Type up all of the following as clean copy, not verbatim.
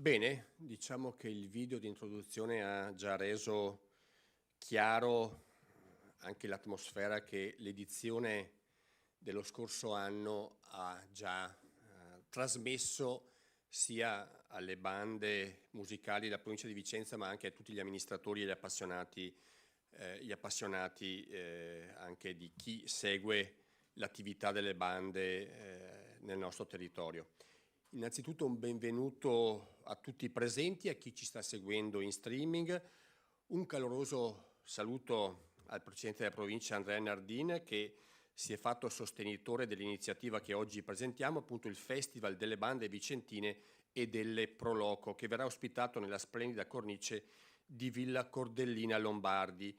Bene, diciamo che il video di introduzione ha già reso chiaro anche l'atmosfera che l'edizione dello scorso anno ha già trasmesso sia alle bande musicali della provincia di Vicenza, ma anche a tutti gli amministratori e gli appassionati anche di chi segue l'attività delle bande nel nostro territorio. Innanzitutto un benvenuto a tutti i presenti, a chi ci sta seguendo in streaming, un caloroso saluto al Presidente della Provincia Andrea Nardin, che si è fatto sostenitore dell'iniziativa che oggi presentiamo, appunto il Festival delle Bande Vicentine e delle Proloco, che verrà ospitato nella splendida cornice di Villa Cordellina Lombardi,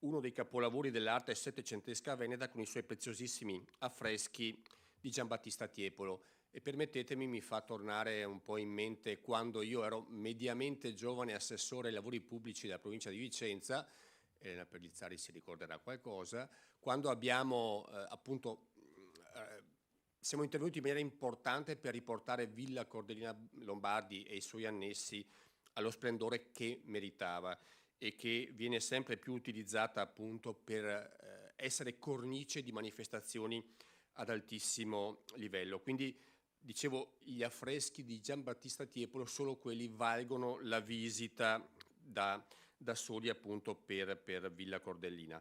uno dei capolavori dell'arte settecentesca veneta con i suoi preziosissimi affreschi di Giambattista Tiepolo. E permettetemi, mi fa tornare un po' in mente quando io ero mediamente giovane assessore ai lavori pubblici della provincia di Vicenza. Elena Pellizzari si ricorderà qualcosa, quando abbiamo siamo intervenuti in maniera importante per riportare Villa Cordellina Lombardi e i suoi annessi allo splendore che meritava e che viene sempre più utilizzata appunto per essere cornice di manifestazioni ad altissimo livello. Quindi dicevo, gli affreschi di Giambattista Tiepolo, solo quelli valgono la visita da soli appunto per Villa Cordellina.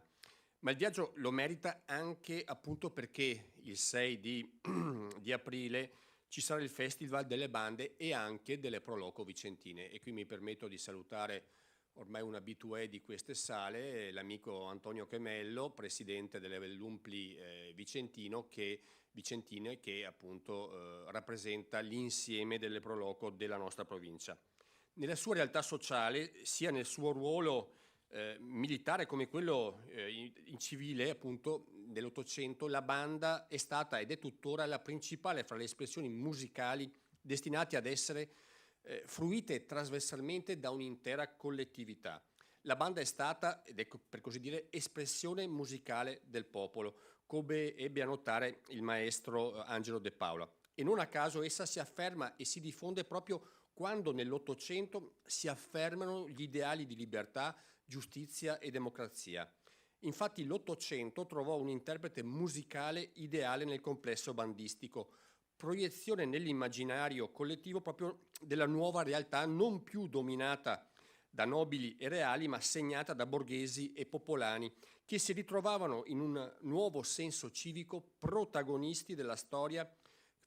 Ma il viaggio lo merita anche appunto perché il 6 di aprile ci sarà il Festival delle Bande e anche delle Proloco Vicentine. E qui mi permetto di salutare ormai un abitué di queste sale, l'amico Antonio Chemello, presidente dell'Umpli Vicentine, che appunto rappresenta l'insieme delle Proloco della nostra provincia. Nella sua realtà sociale, sia nel suo ruolo militare come quello in civile, appunto, nell'Ottocento, la banda è stata ed è tuttora la principale fra le espressioni musicali destinate ad essere fruite trasversalmente da un'intera collettività. La banda è stata, ed è per così dire, espressione musicale del popolo, come ebbe a notare il maestro Angelo De Paula. E non a caso essa si afferma e si diffonde proprio quando nell'Ottocento si affermano gli ideali di libertà, giustizia e democrazia. Infatti l'Ottocento trovò un interprete musicale ideale nel complesso bandistico, proiezione nell'immaginario collettivo proprio della nuova realtà non più dominata da nobili e reali, ma segnata da borghesi e popolani che si ritrovavano in un nuovo senso civico protagonisti della storia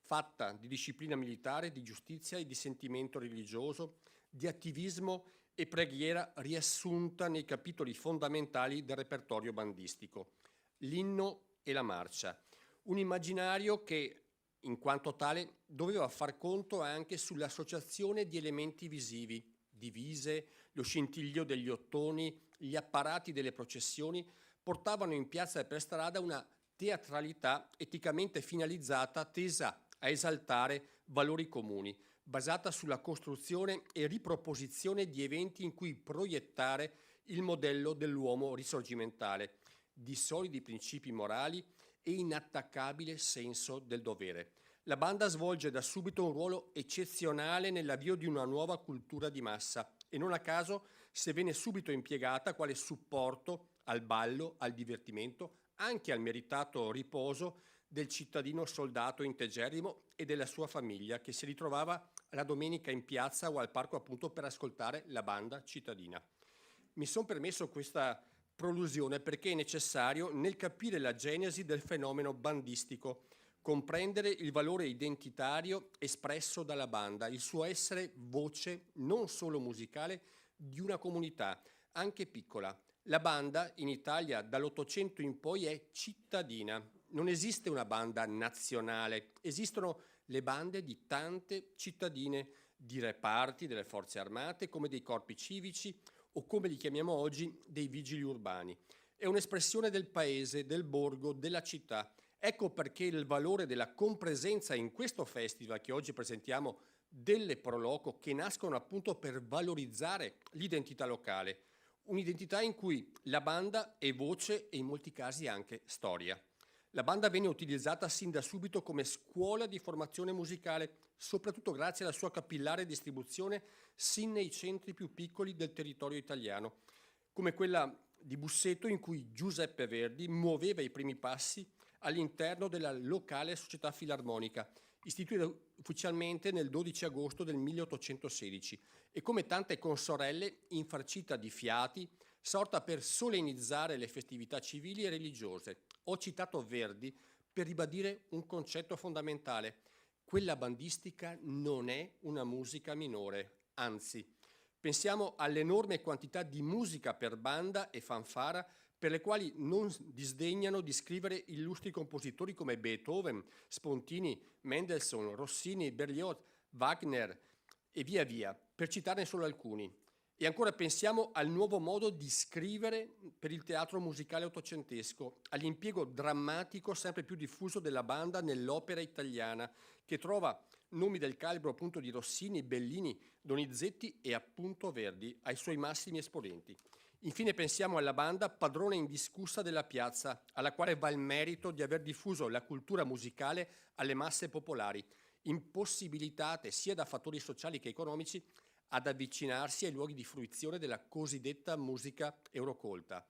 fatta di disciplina militare, di giustizia e di sentimento religioso, di attivismo e preghiera riassunta nei capitoli fondamentali del repertorio bandistico, l'inno e la marcia. Un immaginario che, in quanto tale, doveva far conto anche sull'associazione di elementi visivi, divise, lo scintillio degli ottoni, gli apparati delle processioni, portavano in piazza e per strada una teatralità eticamente finalizzata, tesa a esaltare valori comuni, basata sulla costruzione e riproposizione di eventi in cui proiettare il modello dell'uomo risorgimentale, di solidi principi morali e inattaccabile senso del dovere. La banda svolge da subito un ruolo eccezionale nell'avvio di una nuova cultura di massa e non a caso se viene subito impiegata quale supporto al ballo, al divertimento, anche al meritato riposo del cittadino soldato integerrimo e della sua famiglia che si ritrovava la domenica in piazza o al parco appunto per ascoltare la banda cittadina. Mi sono permesso questa prolusione perché è necessario, nel capire la genesi del fenomeno bandistico, comprendere il valore identitario espresso dalla banda, il suo essere voce non solo musicale di una comunità, anche piccola. La banda in Italia dall'Ottocento in poi è cittadina. Non esiste una banda nazionale, esistono le bande di tante cittadine, di reparti delle forze armate, come dei corpi civici o come li chiamiamo oggi dei vigili urbani. È un'espressione del paese, del borgo, della città. Ecco perché il valore della compresenza in questo festival che oggi presentiamo delle Proloco, che nascono appunto per valorizzare l'identità locale, un'identità in cui la banda è voce e in molti casi anche storia. La banda venne utilizzata sin da subito come scuola di formazione musicale, soprattutto grazie alla sua capillare distribuzione sin nei centri più piccoli del territorio italiano, come quella di Busseto in cui Giuseppe Verdi muoveva i primi passi all'interno della locale società filarmonica, istituita ufficialmente nel 12 agosto del 1816 e come tante consorelle infarcita di fiati, sorta per solennizzare le festività civili e religiose. Ho citato Verdi per ribadire un concetto fondamentale. Quella bandistica non è una musica minore, anzi, pensiamo all'enorme quantità di musica per banda e fanfara per le quali non disdegnano di scrivere illustri compositori come Beethoven, Spontini, Mendelssohn, Rossini, Berlioz, Wagner e via via, per citarne solo alcuni. E ancora pensiamo al nuovo modo di scrivere per il teatro musicale ottocentesco, all'impiego drammatico sempre più diffuso della banda nell'opera italiana, che trova nomi del calibro appunto di Rossini, Bellini, Donizetti e appunto Verdi ai suoi massimi esponenti. Infine pensiamo alla banda padrona indiscussa della piazza, alla quale va il merito di aver diffuso la cultura musicale alle masse popolari, impossibilitate sia da fattori sociali che economici ad avvicinarsi ai luoghi di fruizione della cosiddetta musica eurocolta.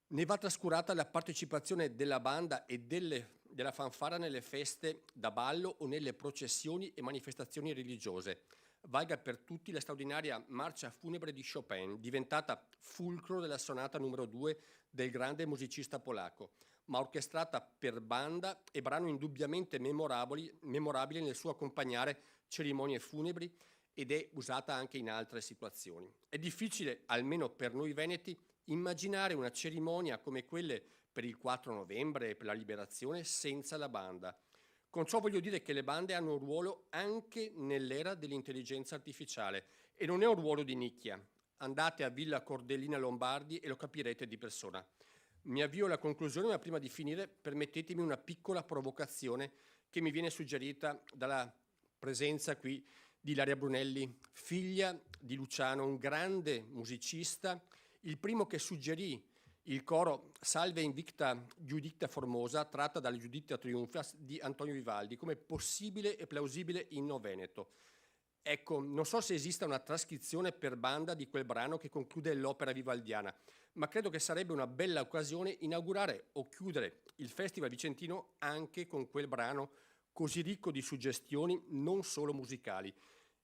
Ne va trascurata la partecipazione della banda e della fanfara nelle feste da ballo o nelle processioni e manifestazioni religiose. Valga per tutti la straordinaria marcia funebre di Chopin, diventata fulcro della sonata numero 2 del grande musicista polacco, ma orchestrata per banda e brano indubbiamente memorabile nel suo accompagnare cerimonie funebri ed è usata anche in altre situazioni. È difficile, almeno per noi veneti, immaginare una cerimonia come quelle per il 4 novembre e per la liberazione senza la banda. Con ciò voglio dire che le bande hanno un ruolo anche nell'era dell'intelligenza artificiale e non è un ruolo di nicchia. Andate a Villa Cordellina Lombardi e lo capirete di persona. Mi avvio alla conclusione, ma prima di finire permettetemi una piccola provocazione che mi viene suggerita dalla presenza qui di Ilaria Brunelli, figlia di Luciano, un grande musicista, il primo che suggerì il coro Salve Invicta Giuditta Formosa, tratta dalla Giuditta Triumphas di Antonio Vivaldi, come possibile e plausibile inno veneto. Ecco, non so se esista una trascrizione per banda di quel brano che conclude l'opera vivaldiana, ma credo che sarebbe una bella occasione inaugurare o chiudere il Festival Vicentino anche con quel brano così ricco di suggestioni non solo musicali.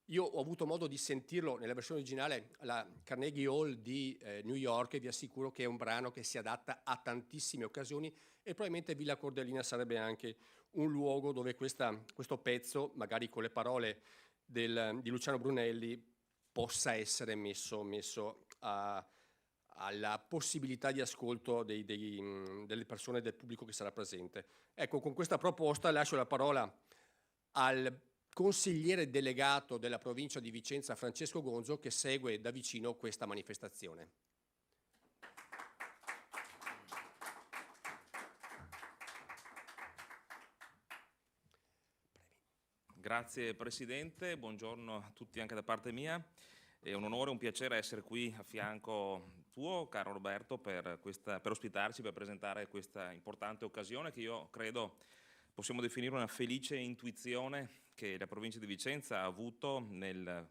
Io ho avuto modo di sentirlo nella versione originale alla Carnegie Hall di New York e vi assicuro che è un brano che si adatta a tantissime occasioni e probabilmente Villa Cordellina sarebbe anche un luogo dove questo pezzo, magari con le parole di Luciano Brunelli, possa essere messo alla possibilità di ascolto delle persone del pubblico che sarà presente. Ecco, con questa proposta lascio la parola al consigliere delegato della provincia di Vicenza, Francesco Gonzo, che segue da vicino questa manifestazione. Grazie Presidente, buongiorno a tutti anche da parte mia. È un onore e un piacere essere qui a fianco tuo, caro Roberto, per ospitarci, per presentare questa importante occasione che io credo possiamo definire una felice intuizione che la provincia di Vicenza ha avuto nel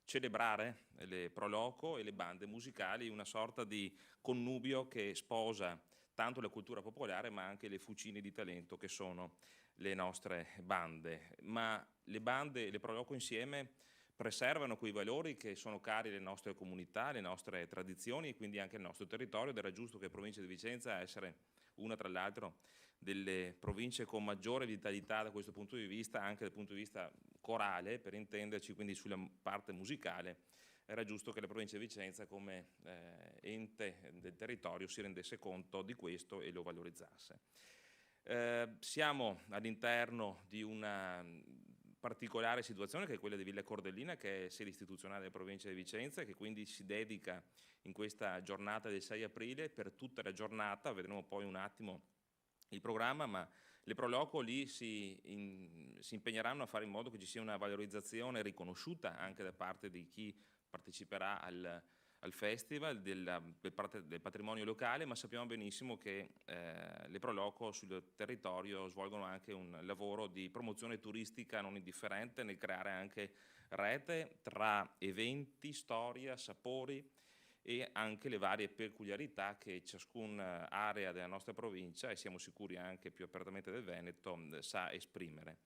celebrare le Proloco e le bande musicali, una sorta di connubio che sposa tanto la cultura popolare ma anche le fucine di talento che sono le nostre bande. Ma le bande e le Proloco insieme preservano quei valori che sono cari alle nostre comunità, alle nostre tradizioni e quindi anche al nostro territorio, ed era giusto che la provincia di Vicenza essere una tra l'altro delle province con maggiore vitalità da questo punto di vista, anche dal punto di vista corale, per intenderci, quindi sulla parte musicale, era giusto che la provincia di Vicenza come ente del territorio si rendesse conto di questo e lo valorizzasse. Siamo all'interno di una particolare situazione che è quella di Villa Cordellina, che è sede istituzionale della provincia di Vicenza e che quindi si dedica in questa giornata del 6 aprile per tutta la giornata, vedremo poi un attimo il programma, ma le Proloco lì si impegneranno a fare in modo che ci sia una valorizzazione riconosciuta anche da parte di chi parteciperà al al festival del patrimonio locale, ma sappiamo benissimo che le Pro Loco sul territorio svolgono anche un lavoro di promozione turistica non indifferente nel creare anche rete tra eventi, storia, sapori e anche le varie peculiarità che ciascuna area della nostra provincia, e siamo sicuri anche più apertamente del Veneto, sa esprimere.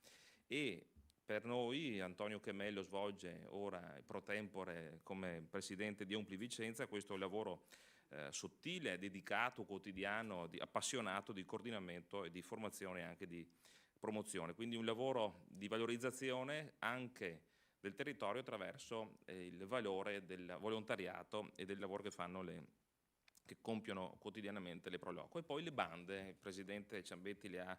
E per noi Antonio Chemello svolge ora pro tempore come presidente di Umpli Vicenza questo lavoro sottile, dedicato, quotidiano, appassionato di coordinamento e di formazione e anche di promozione. Quindi un lavoro di valorizzazione anche del territorio attraverso il valore del volontariato e del lavoro che compiono quotidianamente le Pro Loco. E poi le bande, il presidente Ciambetti le ha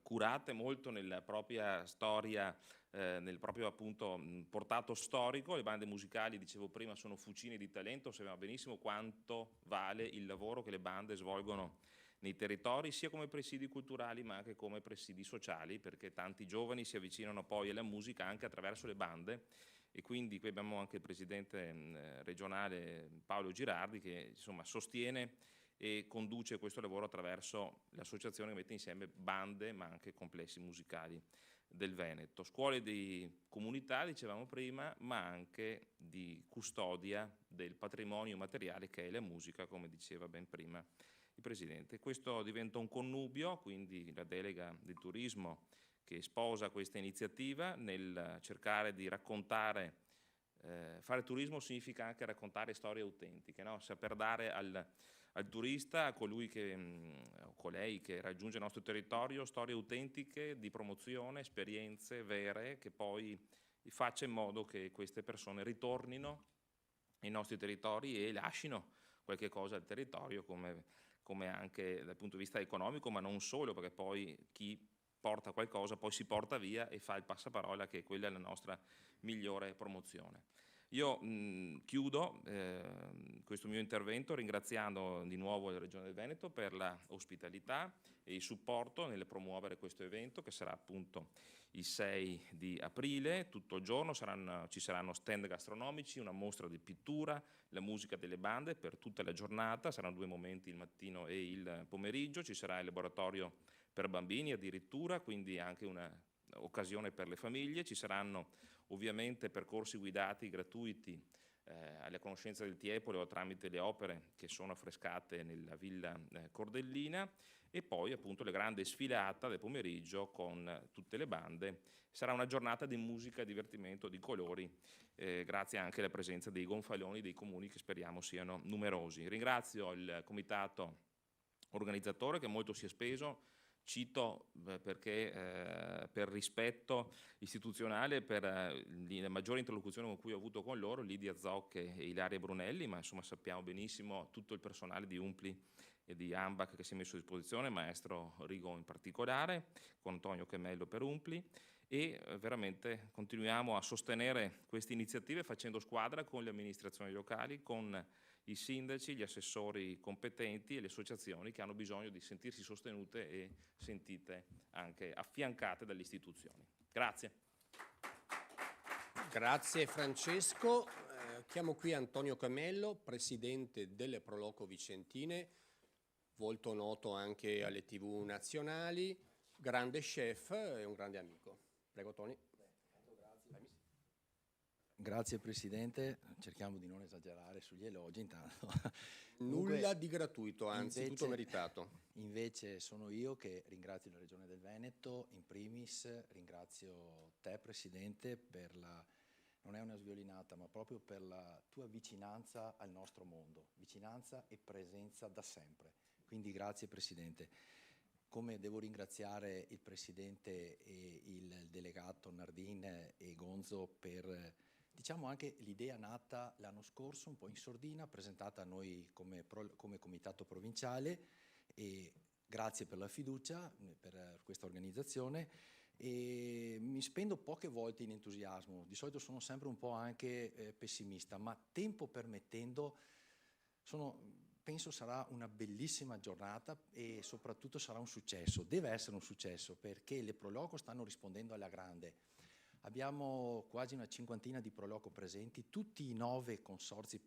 curate molto nella propria storia, nel proprio appunto portato storico. Le bande musicali, dicevo prima, sono fucine di talento, sappiamo benissimo quanto vale il lavoro che le bande svolgono nei territori, sia come presidi culturali ma anche come presidi sociali, perché tanti giovani si avvicinano poi alla musica anche attraverso le bande. E quindi qui abbiamo anche il presidente regionale Paolo Girardi che insomma sostiene e conduce questo lavoro attraverso l'associazione che mette insieme bande ma anche complessi musicali del Veneto. Scuole di comunità, dicevamo prima, ma anche di custodia del patrimonio materiale che è la musica, come diceva ben prima il Presidente. Questo diventa un connubio, quindi la delega del turismo che sposa questa iniziativa nel cercare di raccontare. Fare turismo significa anche raccontare storie autentiche, no? Saper dare al turista, a colui o colei che raggiunge il nostro territorio, storie autentiche di promozione, esperienze vere, che poi faccia in modo che queste persone ritornino nei nostri territori e lasciano qualche cosa al territorio, come anche dal punto di vista economico, ma non solo, perché poi chi porta qualcosa poi si porta via e fa il passaparola, che quella è la nostra migliore promozione. Io chiudo questo mio intervento ringraziando di nuovo la Regione del Veneto per la ospitalità e il supporto nel promuovere questo evento, che sarà appunto il 6 di aprile, tutto il giorno ci saranno stand gastronomici, una mostra di pittura, la musica delle bande per tutta la giornata, saranno 2 momenti, il mattino e il pomeriggio, ci sarà il laboratorio per bambini addirittura, quindi anche un'occasione per le famiglie, ci saranno ovviamente percorsi guidati gratuiti alla conoscenza del Tiepolo tramite le opere che sono affrescate nella Villa Cordellina, e poi appunto la grande sfilata del pomeriggio con tutte le bande. Sarà una giornata di musica e divertimento di colori, grazie anche alla presenza dei gonfaloni dei comuni che speriamo siano numerosi. Ringrazio il comitato organizzatore che molto si è speso. Cito perché per rispetto istituzionale, per la maggiore interlocuzione con cui ho avuto con loro, Lidia Zocche e Ilaria Brunelli, ma insomma sappiamo benissimo tutto il personale di Umpli e di AMBAC che si è messo a disposizione, maestro Rigo in particolare, con Antonio Chemello per Umpli, e veramente continuiamo a sostenere queste iniziative facendo squadra con le amministrazioni locali, con i sindaci, gli assessori competenti e le associazioni che hanno bisogno di sentirsi sostenute e sentite anche affiancate dalle istituzioni. Grazie. Grazie Francesco. Chiamo qui Antonio Chemello, presidente delle Pro Loco Vicentine, volto noto anche alle TV nazionali, grande chef e un grande amico. Prego Tony. Grazie Presidente, cerchiamo di non esagerare sugli elogi intanto. Nulla di gratuito, anzi tutto meritato. Invece sono io che ringrazio la Regione del Veneto, in primis ringrazio te Presidente non è una sviolinata, ma proprio per la tua vicinanza al nostro mondo, vicinanza e presenza da sempre. Quindi grazie Presidente. Come devo ringraziare il Presidente e il delegato Nardin e Gonzo per diciamo anche l'idea nata l'anno scorso, un po' in sordina, presentata a noi come comitato provinciale, e grazie per la fiducia, per questa organizzazione, e mi spendo poche volte in entusiasmo, di solito sono sempre un po' anche pessimista, ma tempo permettendo penso sarà una bellissima giornata e soprattutto sarà un successo, deve essere un successo perché le Pro Loco stanno rispondendo alla grande. Abbiamo quasi una cinquantina di Proloco presenti, tutti i 9 consorzi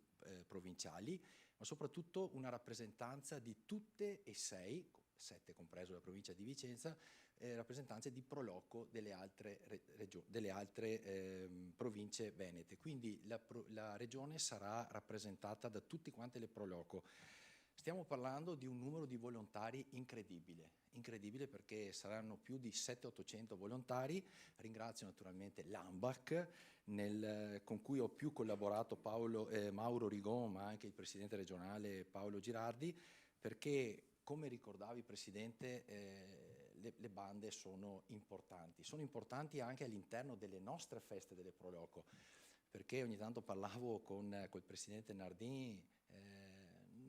provinciali, ma soprattutto una rappresentanza di tutte e 6, 7 compreso la provincia di Vicenza, rappresentanze di Proloco delle altre province venete. Quindi la regione sarà rappresentata da tutte quante le Proloco. Stiamo parlando di un numero di volontari incredibile perché saranno più di 700-800 volontari. Ringrazio naturalmente l'ANBAC, con cui ho più collaborato Mauro Rigon, ma anche il presidente regionale Paolo Girardi, perché, come ricordavi Presidente, le bande sono importanti anche all'interno delle nostre feste delle Proloco, perché ogni tanto parlavo col Presidente Nardin,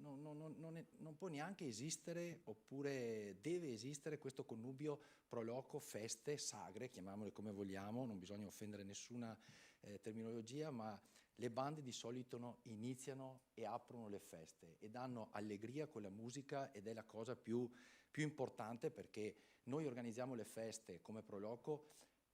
non può neanche esistere, oppure deve esistere questo connubio Proloco, feste, sagre, chiamiamole come vogliamo, non bisogna offendere nessuna terminologia, ma le bande di solito iniziano e aprono le feste e danno allegria con la musica, ed è la cosa più importante, perché noi organizziamo le feste come Proloco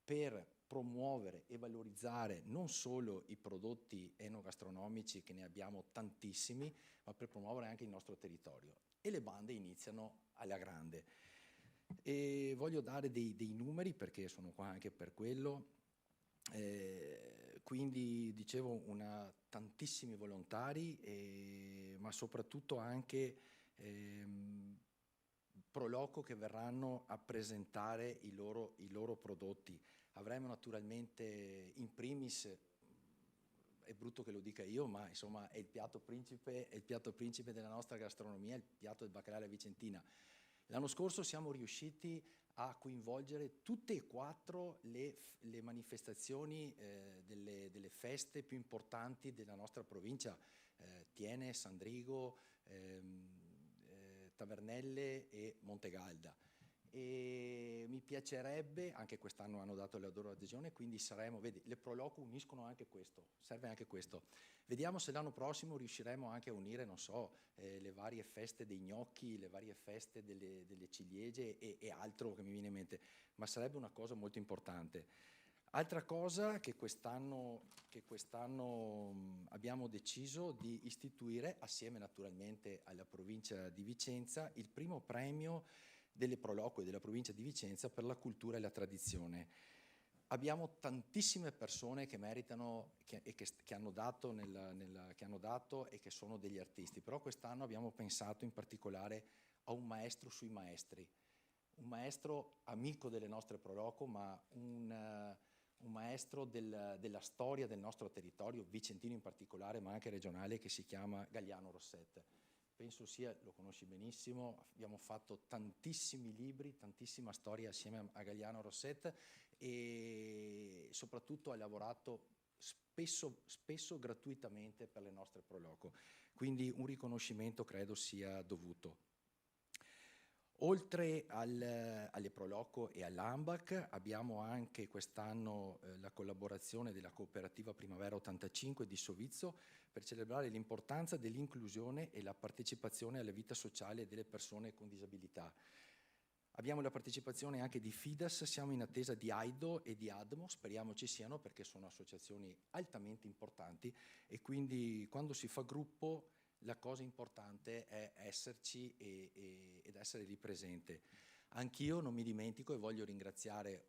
per promuovere e valorizzare non solo i prodotti enogastronomici, che ne abbiamo tantissimi, ma per promuovere anche il nostro territorio. E le bande iniziano alla grande. E voglio dare dei numeri, perché sono qua anche per quello. Quindi, dicevo, tantissimi volontari, ma soprattutto anche Proloco che verranno a presentare i loro prodotti. Avremo naturalmente in primis, è brutto che lo dica io, ma insomma è il piatto principe della nostra gastronomia, il piatto del baccalà alla vicentina. L'anno scorso siamo riusciti a coinvolgere tutte e 4 le manifestazioni delle feste più importanti della nostra provincia, Tiene, Sandrigo, Tavernelle e Montegalda. E mi piacerebbe, anche quest'anno hanno dato la loro adesione, quindi vedi, le Proloco uniscono anche questo, serve anche questo. Vediamo se l'anno prossimo riusciremo anche a unire, non so, le varie feste dei gnocchi, le varie feste delle ciliegie e altro che mi viene in mente, ma sarebbe una cosa molto importante. Altra cosa che quest'anno abbiamo deciso di istituire, assieme naturalmente alla provincia di Vicenza, il primo premio delle Proloco e della provincia di Vicenza per la cultura e la tradizione. Abbiamo tantissime persone che meritano, che hanno dato e che sono degli artisti, però quest'anno abbiamo pensato in particolare a un maestro sui maestri, un maestro amico delle nostre Proloco, ma un maestro della storia del nostro territorio, vicentino in particolare, ma anche regionale, che si chiama Gagliano Rosset. Penso lo conosci benissimo, abbiamo fatto tantissimi libri, tantissima storia assieme a Gagliano Rosset, e soprattutto ha lavorato spesso gratuitamente per le nostre Proloco, quindi un riconoscimento credo sia dovuto. Oltre alle Proloco e all'ANBAC abbiamo anche quest'anno la collaborazione della cooperativa Primavera 85 di Sovizzo per celebrare l'importanza dell'inclusione e la partecipazione alla vita sociale delle persone con disabilità. Abbiamo la partecipazione anche di FIDAS, siamo in attesa di AIDO e di ADMO, speriamo ci siano perché sono associazioni altamente importanti, e quindi quando si fa gruppo la cosa importante è esserci ed essere lì presente. Anch'io non mi dimentico e voglio ringraziare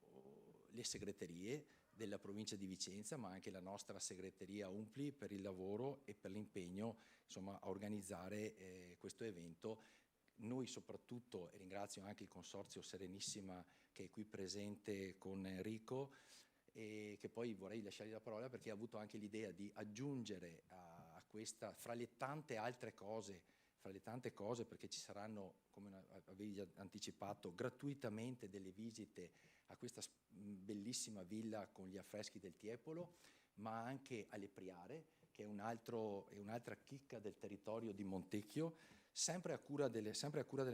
le segreterie della provincia di Vicenza, ma anche la nostra segreteria UMPLI per il lavoro e per l'impegno, insomma, a organizzare questo evento. Noi soprattutto, e ringrazio anche il Consorzio Serenissima che è qui presente con Enrico, e che poi vorrei lasciargli la parola perché ha avuto anche l'idea di aggiungere a questa, fra le tante cose, perché ci saranno, come avevi anticipato, gratuitamente delle visite a questa bellissima villa con gli affreschi del Tiepolo, ma anche alle Priare, che è un'altra chicca del territorio di Montecchio, sempre a cura delle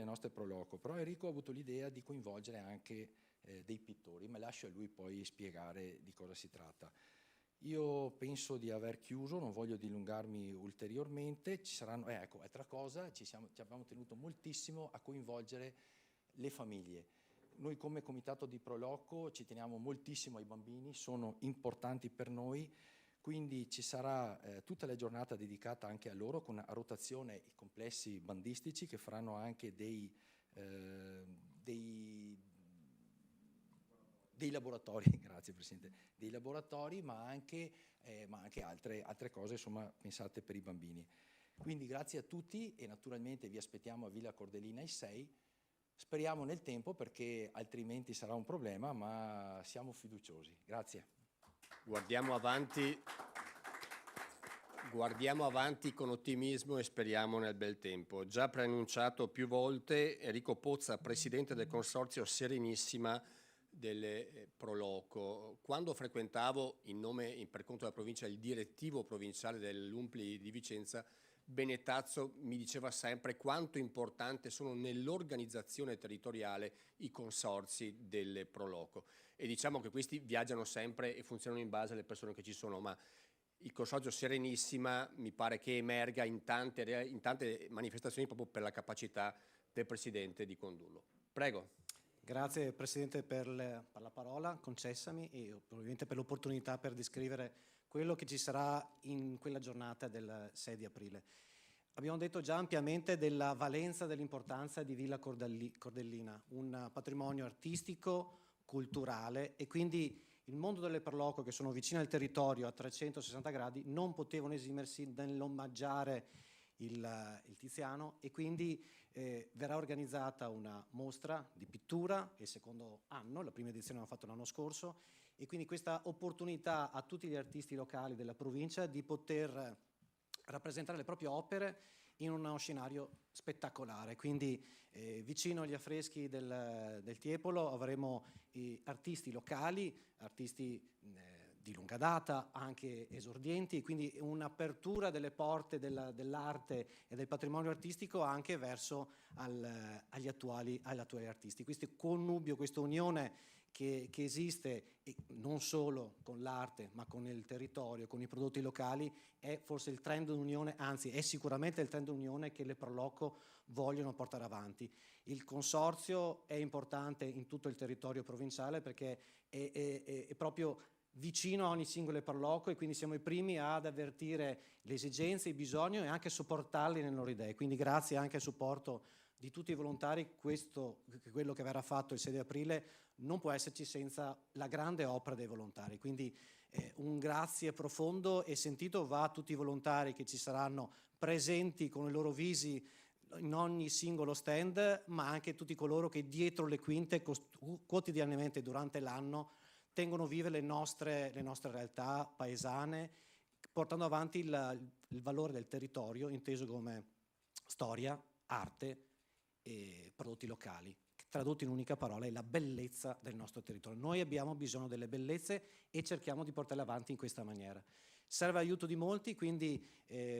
nostre Proloco. Però Enrico ha avuto l'idea di coinvolgere anche dei pittori, ma lascio a lui poi spiegare di cosa si tratta. Io penso di aver chiuso, non voglio dilungarmi ulteriormente. Ci saranno, ecco, altra cosa, ci abbiamo tenuto moltissimo a coinvolgere le famiglie. noi come Comitato di Proloco ci teniamo moltissimo ai bambini, sono importanti per noi, quindi ci sarà tutta la giornata dedicata anche a loro, con a rotazione i complessi bandistici che faranno anche dei laboratori, grazie Presidente, dei laboratori, ma anche altre cose, insomma, pensate per i bambini. Quindi grazie a tutti e naturalmente vi aspettiamo a Villa Cordelina ai 6. Speriamo nel tempo perché altrimenti sarà un problema, ma siamo fiduciosi. Grazie. Guardiamo avanti con ottimismo e speriamo nel bel tempo. Già preannunciato più volte, Enrico Pozza, Presidente del Consorzio Serenissima delle Proloco. Quando frequentavo, per conto della provincia, il direttivo provinciale dell'Umpli di Vicenza, Benetazzo mi diceva sempre quanto importante sono nell'organizzazione territoriale i consorzi delle Proloco. E diciamo che questi viaggiano sempre e funzionano in base alle persone che ci sono, ma il Consorzio Serenissima mi pare che emerga in tante manifestazioni proprio per la capacità del Presidente di condurlo. Prego. Grazie Presidente per la parola concessami e ovviamente per l'opportunità per descrivere quello che ci sarà in quella giornata del 6 di aprile. Abbiamo detto già ampiamente della valenza, dell'importanza di Villa Cordellina, un patrimonio artistico, culturale, e quindi il mondo delle Proloco, che sono vicine al territorio a 360 gradi, non potevano esimersi nell'omaggiare il Tiziano, e quindi verrà organizzata una mostra di pittura, il secondo anno, la prima edizione l'hanno fatto l'anno scorso, e quindi questa opportunità a tutti gli artisti locali della provincia di poter rappresentare le proprie opere in uno scenario spettacolare. Quindi vicino agli affreschi del Tiepolo avremo artisti locali, artisti di lunga data, anche esordienti, quindi un'apertura delle porte dell'arte e del patrimonio artistico anche verso agli attuali artisti. Questo connubio, questa unione che esiste non solo con l'arte ma con il territorio, con i prodotti locali, è forse il trend d'unione, anzi è sicuramente il trend d'unione che le Proloco vogliono portare avanti. Il consorzio è importante in tutto il territorio provinciale perché è proprio vicino a ogni singolo Proloco, e quindi siamo i primi ad avvertire le esigenze, i bisogni e anche supportarli nelle loro idee. Quindi grazie anche al supporto di tutti i volontari, quello che verrà fatto il 6 aprile non può esserci senza la grande opera dei volontari. Quindi un grazie profondo e sentito va a tutti i volontari che ci saranno presenti con i loro visi in ogni singolo stand, ma anche tutti coloro che dietro le quinte quotidianamente durante l'anno tengono vive le nostre realtà paesane, portando avanti il valore del territorio inteso come storia, arte e prodotti locali. Tradotto in un'unica parola è la bellezza del nostro territorio. Noi abbiamo bisogno delle bellezze e cerchiamo di portarle avanti in questa maniera. Serve aiuto di molti, quindi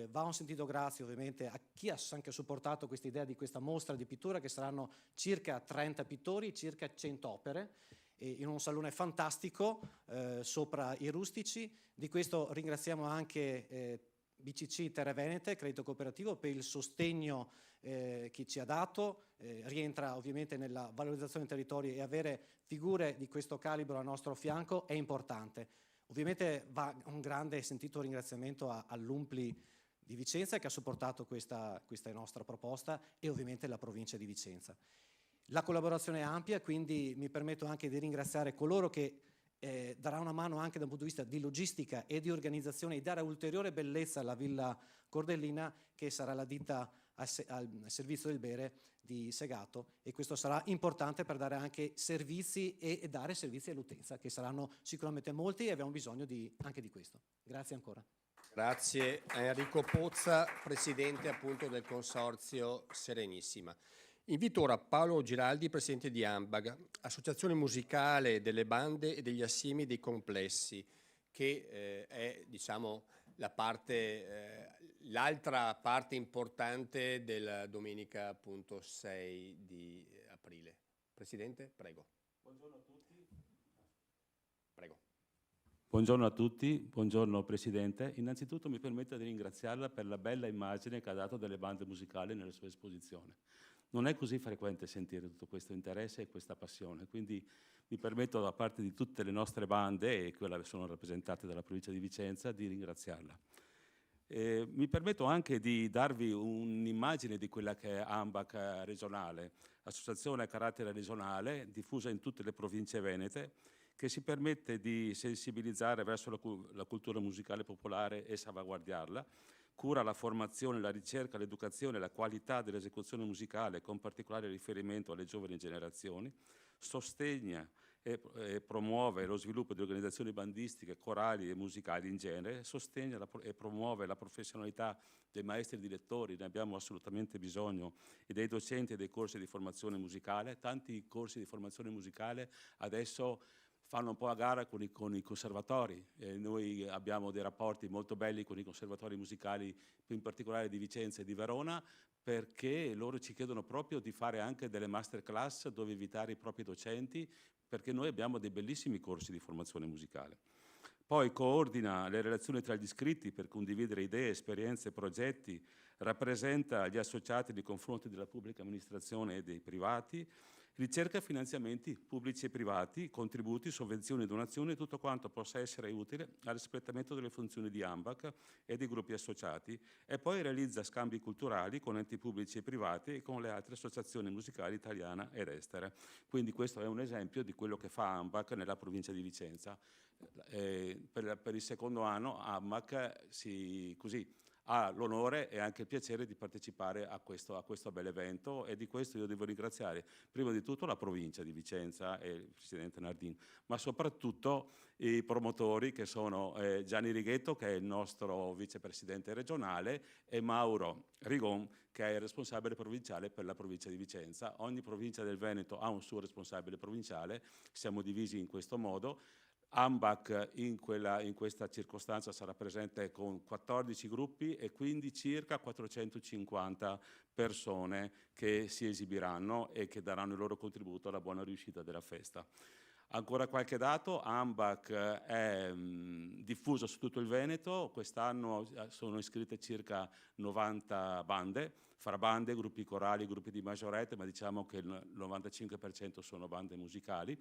va un sentito grazie ovviamente a chi ha anche supportato questa idea di questa mostra di pittura, che saranno circa 30 pittori, circa 100 opere, in un salone fantastico sopra i rustici. Di questo ringraziamo anche BCC Terre Venete, Credito Cooperativo, per il sostegno che ci ha dato. Rientra ovviamente nella valorizzazione dei territori, e avere figure di questo calibro al nostro fianco è importante. Ovviamente va un grande e sentito ringraziamento all'Umpli di Vicenza, che ha supportato questa nostra proposta, e ovviamente la provincia di Vicenza. La collaborazione è ampia, quindi mi permetto anche di ringraziare coloro che darà una mano anche dal punto di vista di logistica e di organizzazione, e dare ulteriore bellezza alla Villa Cordellina, che sarà la ditta al servizio del bere di Segato, e questo sarà importante per dare anche servizi e dare servizi all'utenza, che saranno sicuramente molti, e abbiamo bisogno anche di questo. Grazie ancora. Grazie a Enrico Pozza, Presidente appunto del Consorzio Serenissima. Invito ora Paolo Giraldi, Presidente di AMBAG, Associazione Musicale delle Bande e degli Assiemi dei Complessi, che è diciamo l'altra parte importante della domenica appunto 6 di aprile. Presidente, prego. Buongiorno a tutti. Prego. Buongiorno a tutti, buongiorno Presidente. Innanzitutto mi permetta di ringraziarla per la bella immagine che ha dato delle bande musicali nella sua esposizione. Non è così frequente sentire tutto questo interesse e questa passione, quindi mi permetto da parte di tutte le nostre bande, e quelle che sono rappresentate dalla provincia di Vicenza, di ringraziarla. Mi permetto anche di darvi un'immagine di quella che è AMBAC regionale, associazione a carattere regionale diffusa in tutte le province venete, che si permette di sensibilizzare verso la cultura musicale popolare e salvaguardiarla, cura la formazione, la ricerca, l'educazione e la qualità dell'esecuzione musicale, con particolare riferimento alle giovani generazioni, sostegna e promuove lo sviluppo di organizzazioni bandistiche, corali e musicali in genere, sostiene e promuove la professionalità dei maestri direttori, ne abbiamo assolutamente bisogno, e dei docenti e dei corsi di formazione musicale. Tanti corsi di formazione musicale adesso fanno un po' a gara con i conservatori. Noi abbiamo dei rapporti molto belli con i conservatori musicali, in particolare di Vicenza e di Verona, perché loro ci chiedono proprio di fare anche delle masterclass dove invitare i propri docenti, perché noi abbiamo dei bellissimi corsi di formazione musicale. Poi coordina le relazioni tra gli iscritti per condividere idee, esperienze, progetti, rappresenta gli associati nei confronti della pubblica amministrazione e dei privati, ricerca finanziamenti pubblici e privati, contributi, sovvenzioni, donazioni, tutto quanto possa essere utile all'espletamento delle funzioni di AMBAC e dei gruppi associati, e poi realizza scambi culturali con enti pubblici e privati e con le altre associazioni musicali italiane ed estere. Quindi questo è un esempio di quello che fa AMBAC nella provincia di Vicenza. Per il secondo anno AMBAC ha l'onore e anche il piacere di partecipare a questo bel evento, e di questo io devo ringraziare prima di tutto la provincia di Vicenza e il presidente Nardin, ma soprattutto i promotori, che sono Gianni Righetto, che è il nostro vicepresidente regionale, e Mauro Rigon, che è il responsabile provinciale per la provincia di Vicenza. Ogni provincia del Veneto ha un suo responsabile provinciale, siamo divisi in questo modo. AMBAC in questa circostanza sarà presente con 14 gruppi e quindi circa 450 persone che si esibiranno e che daranno il loro contributo alla buona riuscita della festa. Ancora qualche dato: AMBAC è diffuso su tutto il Veneto, quest'anno sono iscritte circa 90 bande, fra bande, gruppi corali, gruppi di maggiorette, ma diciamo che il 95% sono bande musicali.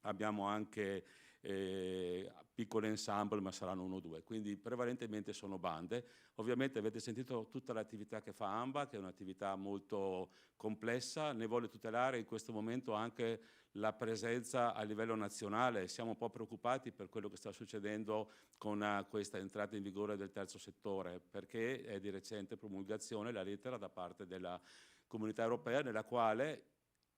Abbiamo anche piccole ensemble, ma saranno 1 o 2, quindi prevalentemente sono bande. Ovviamente avete sentito tutta l'attività che fa AMBA, che è un'attività molto complessa, ne vuole tutelare in questo momento anche la presenza a livello nazionale. Siamo un po' preoccupati per quello che sta succedendo con questa entrata in vigore del terzo settore, perché è di recente promulgazione la lettera da parte della Comunità Europea, nella quale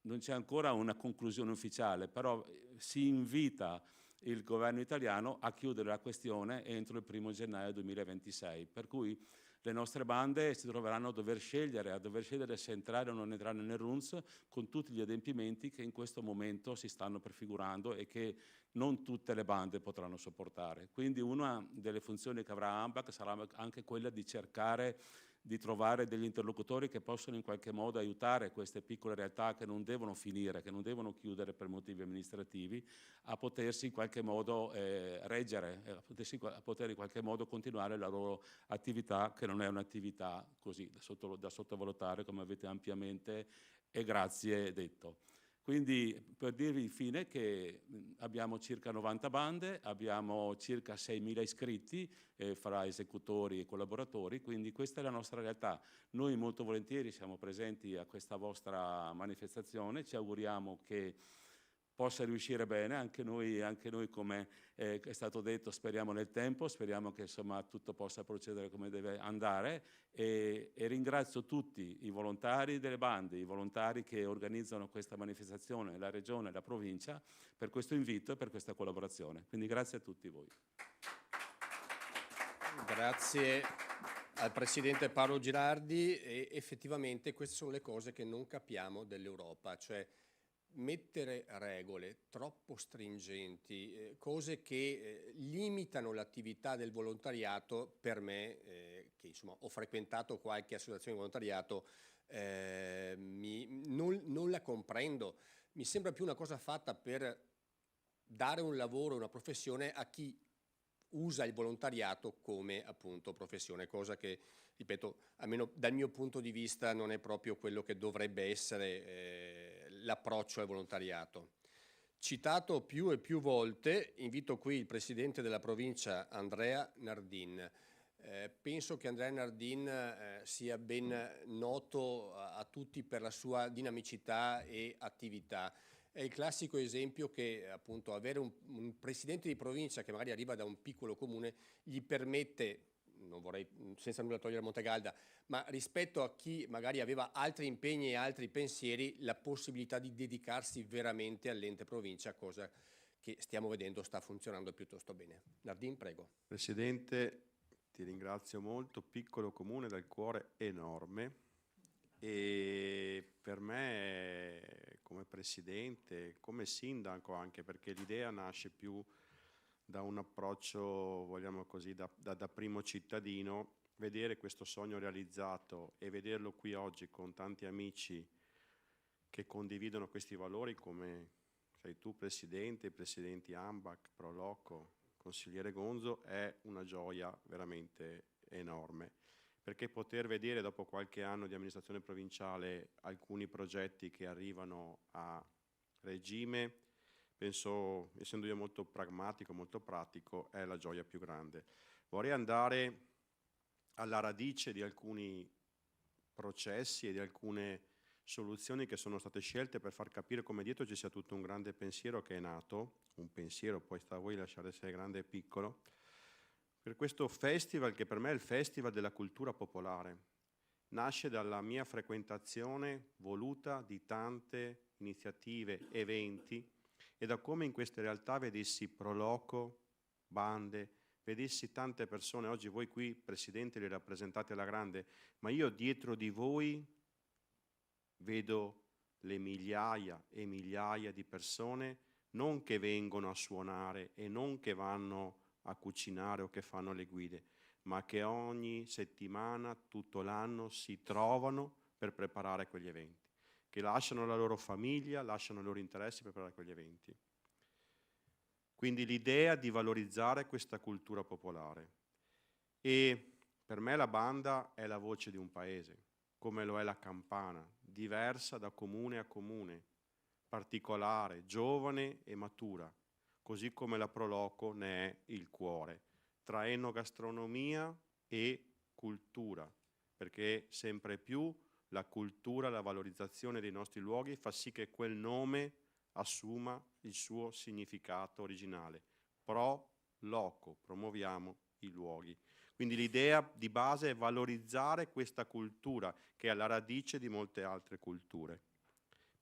non c'è ancora una conclusione ufficiale, però si invita il governo italiano a chiudere la questione entro il 1° gennaio 2026, per cui le nostre bande si troveranno a dover scegliere se entrare o non entrare nel RUNS, con tutti gli adempimenti che in questo momento si stanno prefigurando e che non tutte le bande potranno sopportare. Quindi una delle funzioni che avrà AMBAC sarà anche quella di cercare di trovare degli interlocutori che possono in qualche modo aiutare queste piccole realtà che non devono finire, che non devono chiudere per motivi amministrativi, a potersi in qualche modo reggere, a poter in qualche modo continuare la loro attività, che non è un'attività così da sottovalutare, come avete ampiamente e grazie detto. Quindi per dirvi infine che abbiamo circa 90 bande, abbiamo circa 6.000 iscritti fra esecutori e collaboratori, quindi questa è la nostra realtà. Noi molto volentieri siamo presenti a questa vostra manifestazione, ci auguriamo che possa riuscire bene, anche noi come è stato detto speriamo nel tempo, speriamo che insomma tutto possa procedere come deve andare, e ringrazio tutti i volontari delle bande, i volontari che organizzano questa manifestazione, la regione e la provincia, per questo invito e per questa collaborazione. Quindi grazie a tutti voi. Grazie al Presidente Paolo Girardi, e effettivamente queste sono le cose che non capiamo dell'Europa, cioè mettere regole troppo stringenti, cose che limitano l'attività del volontariato. Per me, che insomma ho frequentato qualche associazione di volontariato, non la comprendo. Mi sembra più una cosa fatta per dare un lavoro, una professione a chi usa il volontariato come appunto professione, cosa che, ripeto, almeno dal mio punto di vista non è proprio quello che dovrebbe essere l'approccio al volontariato. Citato più e più volte, invito qui il presidente della provincia Andrea Nardin. Penso che Andrea Nardin sia ben noto a tutti per la sua dinamicità e attività. È il classico esempio che appunto avere un presidente di provincia che magari arriva da un piccolo comune gli permette, non vorrei senza nulla togliere Montegalda, ma rispetto a chi magari aveva altri impegni e altri pensieri, la possibilità di dedicarsi veramente all'ente provincia, cosa che stiamo vedendo sta funzionando piuttosto bene. Nardin, prego. Presidente, ti ringrazio molto, piccolo comune dal cuore enorme. E per me come presidente, come sindaco anche, perché l'idea nasce più da un approccio, vogliamo così, da primo cittadino, vedere questo sogno realizzato e vederlo qui oggi con tanti amici che condividono questi valori, come sei tu presidente, i presidenti Ambach, Proloco, consigliere Gonzo, è una gioia veramente enorme. Perché poter vedere dopo qualche anno di amministrazione provinciale alcuni progetti che arrivano a regime, penso, essendo io molto pragmatico, molto pratico, è la gioia più grande. Vorrei andare alla radice di alcuni processi e di alcune soluzioni che sono state scelte per far capire come dietro ci sia tutto un grande pensiero che è nato, un pensiero, poi sta a voi lasciare se è grande e piccolo, per questo festival che per me è il festival della cultura popolare. Nasce dalla mia frequentazione voluta di tante iniziative, eventi, e da come in queste realtà vedessi Proloco, bande, vedessi tante persone. Oggi voi qui, Presidente, li rappresentate alla grande, ma io dietro di voi vedo le migliaia e migliaia di persone, non che vengono a suonare e non che vanno a cucinare o che fanno le guide, ma che ogni settimana, tutto l'anno, si trovano per preparare quegli eventi, che lasciano la loro famiglia, lasciano i loro interessi per preparare quegli eventi. Quindi l'idea di valorizzare questa cultura popolare. E per me la banda è la voce di un paese, come lo è la campana, diversa da comune a comune, particolare, giovane e matura, così come la Proloco ne è il cuore, tra enogastronomia e cultura, perché sempre più la cultura, la valorizzazione dei nostri luoghi fa sì che quel nome assuma il suo significato originale. Pro loco, promuoviamo i luoghi. Quindi l'idea di base è valorizzare questa cultura che è alla radice di molte altre culture.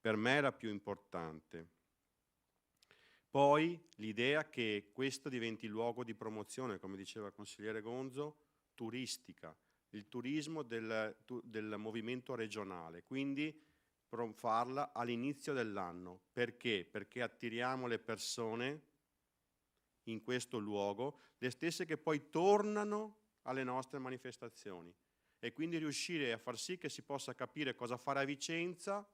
Per me è la più importante. Poi l'idea che questo diventi luogo di promozione, come diceva il consigliere Gonzo, turistica, il turismo del movimento regionale, quindi farla all'inizio dell'anno. Perché? Perché attiriamo le persone in questo luogo, le stesse che poi tornano alle nostre manifestazioni, e quindi riuscire a far sì che si possa capire cosa fare a Vicenza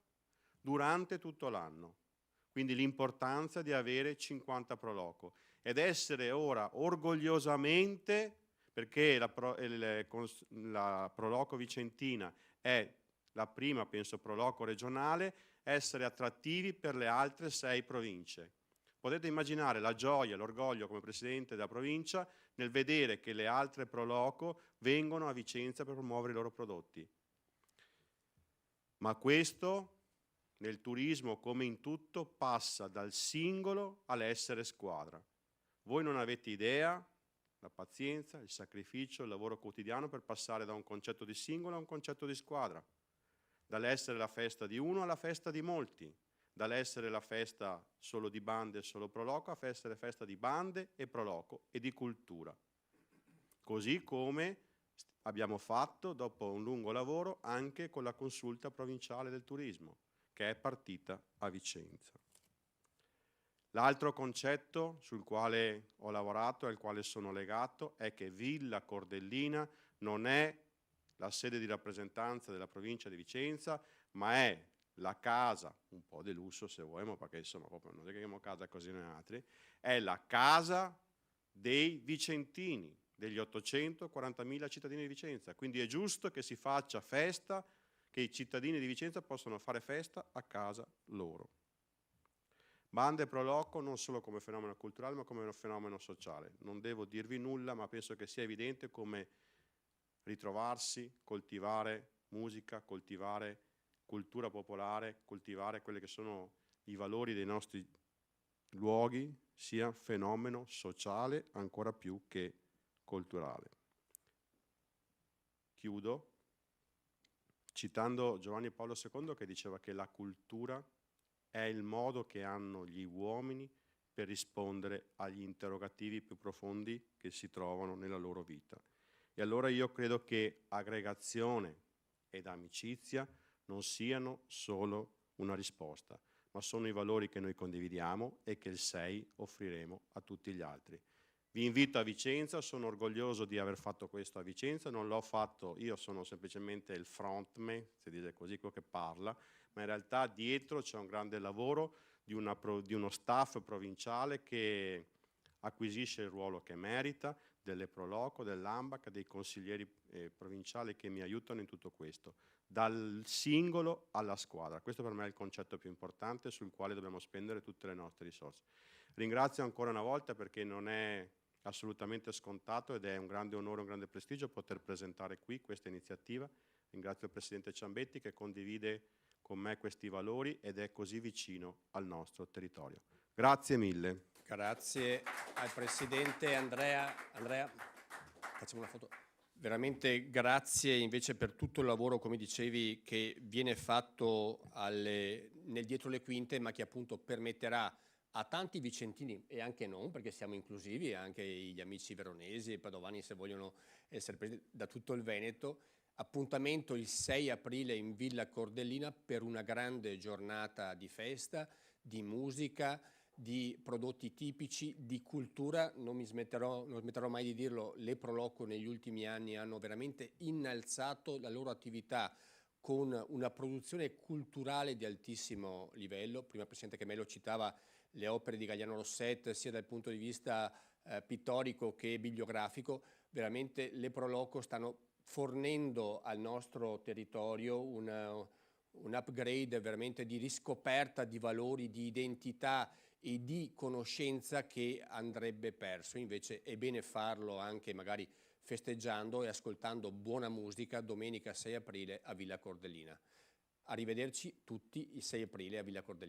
durante tutto l'anno. Quindi l'importanza di avere 50 Proloco ed essere ora orgogliosamente, perché la Proloco Vicentina è la prima, penso, Proloco regionale, essere attrattivi per le altre 6 province. Potete immaginare la gioia, l'orgoglio come Presidente della provincia nel vedere che le altre Proloco vengono a Vicenza per promuovere i loro prodotti. Ma questo, nel turismo come in tutto, passa dal singolo all'essere squadra. Voi non avete idea, la pazienza, il sacrificio, il lavoro quotidiano per passare da un concetto di singolo a un concetto di squadra, dall'essere la festa di uno alla festa di molti, dall'essere la festa solo di bande e solo Proloco a essere festa di bande e Proloco e di cultura. Così come abbiamo fatto, dopo un lungo lavoro, anche con la consulta provinciale del turismo, che è partita a Vicenza. L'altro concetto sul quale ho lavorato e al quale sono legato è che Villa Cordellina non è la sede di rappresentanza della provincia di Vicenza, ma è la casa, un po' deluso se vogliamo, perché insomma proprio non è che abbiamo casa così noi altri, è la casa dei vicentini, degli 840.000 cittadini di Vicenza. Quindi è giusto che si faccia festa, che i cittadini di Vicenza possano fare festa a casa loro. Banda e Pro Loco non solo come fenomeno culturale ma come fenomeno sociale. Non devo dirvi nulla, ma penso che sia evidente come ritrovarsi, coltivare musica, coltivare cultura popolare, coltivare quelli che sono i valori dei nostri luoghi sia fenomeno sociale ancora più che culturale. Chiudo citando Giovanni Paolo II che diceva che la cultura è il modo che hanno gli uomini per rispondere agli interrogativi più profondi che si trovano nella loro vita. E allora io credo che aggregazione ed amicizia non siano solo una risposta, ma sono i valori che noi condividiamo e che il 6 offriremo a tutti gli altri. Vi invito a Vicenza, sono orgoglioso di aver fatto questo a Vicenza, non l'ho fatto, io sono semplicemente il frontman, si dice così, quello che parla, ma in realtà dietro c'è un grande lavoro di uno staff provinciale che acquisisce il ruolo che merita, delle Pro Loco, dell'AMBAC, dei consiglieri provinciali che mi aiutano in tutto questo, dal singolo alla squadra. Questo per me è il concetto più importante sul quale dobbiamo spendere tutte le nostre risorse. Ringrazio ancora una volta perché non è assolutamente scontato ed è un grande onore, un grande prestigio poter presentare qui questa iniziativa. Ringrazio il Presidente Ciambetti che condivide con me questi valori ed è così vicino al nostro territorio. Grazie mille. Grazie al Presidente Andrea. Andrea, facciamo una foto. Veramente grazie invece per tutto il lavoro, come dicevi, che viene fatto nel dietro le quinte, ma che appunto permetterà a tanti vicentini e anche non, perché siamo inclusivi, anche gli amici veronesi e padovani se vogliono essere presi da tutto il Veneto, appuntamento il 6 aprile in Villa Cordellina per una grande giornata di festa, di musica, di prodotti tipici, di cultura. Non smetterò mai di dirlo, le Pro Loco negli ultimi anni hanno veramente innalzato la loro attività con una produzione culturale di altissimo livello. Prima il Presidente Chemello citava le opere di Gagliano Rosset sia dal punto di vista pittorico che bibliografico. Veramente le Pro Loco stanno fornendo al nostro territorio un upgrade veramente di riscoperta di valori, di identità e di conoscenza che andrebbe perso. Invece è bene farlo anche magari festeggiando e ascoltando buona musica domenica 6 aprile a Villa Cordellina. Arrivederci tutti il 6 aprile a Villa Cordellina.